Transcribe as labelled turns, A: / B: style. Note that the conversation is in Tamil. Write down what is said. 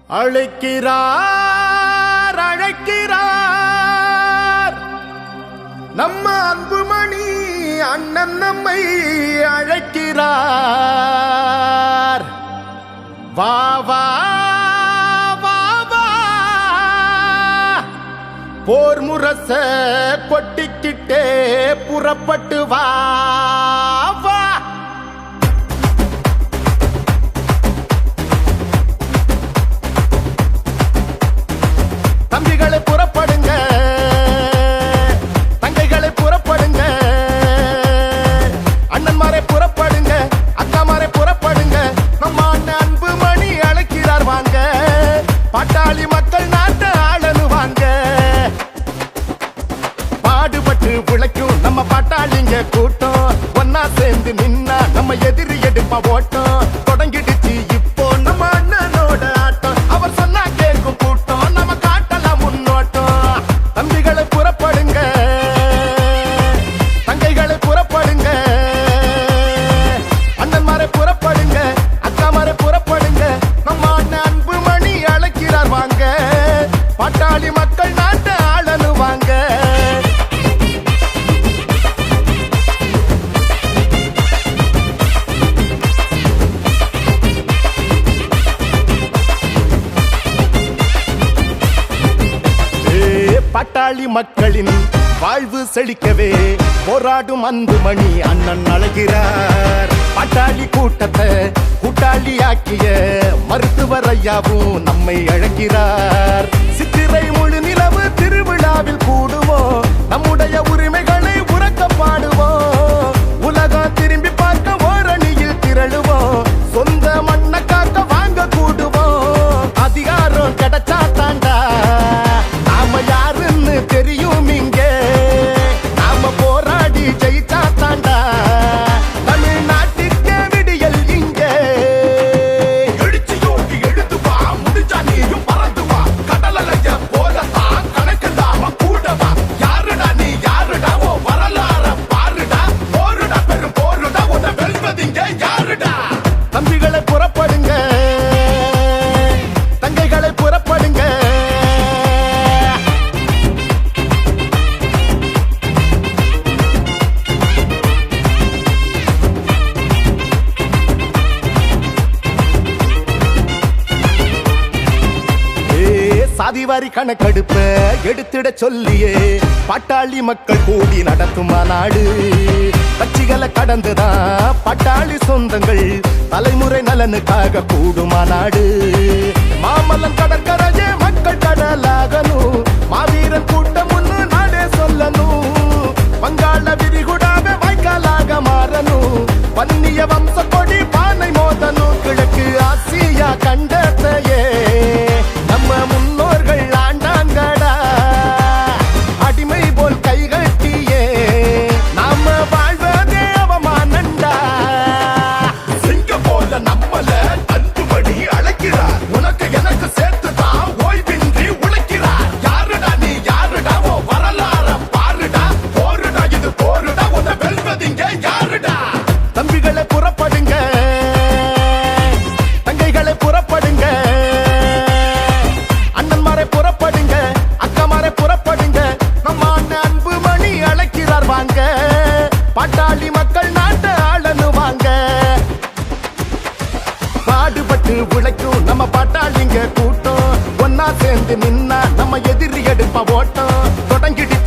A: அழைக்கிறார் அழைக்கிறார் நம்ம அன்புமணி அண்ணன் நம்மை அழைக்கிறார். வா வா வா வா போர் முரச கொட்டிக்கிட்டே புறப்பட்டு வா வா. தம்பிகளை புறப்படுங்க, தங்கைகளை புறப்படுங்க, அண்ணன்மாரை புறப்படுங்க, அக்காமாரை புறப்படுங்க. நம்ம அண்ணன் அன்புமணி அழைக்கிறார் வாங்க, பாட்டாளி மக்கள் நாட்டு ஆளனு வாங்க. பாடுபட்டு உழைக்கும் நம்ம பாட்டாளிங்க கூட்டம், ஒன்னா சேர்ந்து நின்னா நம்ம எதிரி எடுப்பா ஓட்டம். தொடங்கிடுச்சு இப்போ நம்ம அண்ணனோட ஆட்டம், அவர் சொன்னா கேட்கும் கூட்டம், நம்ம காட்டலாம் முன்னோட்டம். தம்பிகளை புறப்படுங்க, தங்கைகளை புறப்படுங்க, அண்ணன்மாரை புறப்படுங்க, அக்காமாரை புறப்படுங்க. நம்ம அண்ணன் அன்புமணி அழைக்கிறார் வாங்க, பாட்டாளி மக்கள் நாட்டு ஆளனு வாங்க. பாட்டாளி மக்களின் வாழ்வு செழிக்கவே போராடும் அன்புமணி அண்ணன் அழைக்கிறார். பாட்டாளி கூட்டத்தை கூட்டாளி ஆக்கிய மருத்துவர் ஐயாவும் நம்மை அழைக்கிறார். சித்திரை முழு நிலவு திருவிழாவில் கூடுவோம், நம்முடைய உரிமைகளை உறக்க பாடுவோம். உலகம் திரும்பி பார்க்க ஓரணியில் திரளுவோம், சொந்த மண்ணை காக்க வாங்க கூடுவோம். அதிகாரம் கிடைச்சா தாண்டா நாம யாருன்னு தெரியும், இங்க நாம போராடி ஜெயிச்சா தாண்டா தமிழ்நாட்டுக்கே விடியல். இங்க எழுச்சி யோகி எழுந்து வா, முடிஞ்சா நீயும் பறந்து வா, கடலைய போலத்தான் கணக்குதாம கூடவா. யாருடா நீ யாருடா, ஓ வரலாற பாருடா, போருடா பெரும் போருடா, உன்னை வெல்வதிங்க யாருடா. தம்பிகளை புறப்படுங்க, தங்கைகளை புறப்படுங்க, சாதிவாரி கணக்கெடுப்ப எடுத்திட சொல்லியே பாட்டாளி மக்கள் கூடி நடத்தும் மாநாடு. கட்சிகளை கடந்துதான் பாட்டாளி சொந்தங்கள் தலைமுறை நலனுக்காக கூடும் மாநாடு. மாமல்லன் கடற்கரையே மக்கள் கடலாகணும், மாவீரன் கூட்டம் ஒண்ணு நாடே சொல்லணும். வங்காள விரிகுடாவே வாய்க்காலாக மாறணும், வன்னிய வம்ச கொடி பானை மோதணும். கிழக்கு ஆசியா கண்டத்தையே நம்ம முன்னோர்கள் ஆண்டாங்கடா, அடிமை போல் கைகட்டியே நாம வாழ்வதே அவமானண்டா. சிங்க போல நம்மள அன்புமணி அழைக்கிறார், உனக்கு எனக்கு சேர்த்துதான் ஓய்வின்றி உழைக்கிறார். யாருடா நீ யாருடா, ஓ வரலாற பாருடா, போருடா இது போருடா, உன்னை வெல்வதிங்க யாருடா. தம்பிகளை புறப்படுங்க, தங்கைகளை புறப்படுங்க, அண்ணன்மாரை புறப்படுங்க, அக்காமாரை புறப்படுங்க. நம்ம அண்ணன் அன்புமணி அழைக்கிறார் வாங்க, பாட்டாளி மக்கள் நாட்டு ஆளனு வாங்க. பாடுபட்டு உழைக்கும் நம்ம பாட்டாளிங்க கூட்டம், ஒன்னா சேர்ந்து நின்னா நம்ம எதிரி எடுப்ப ஓட்டம். தொடங்கிடு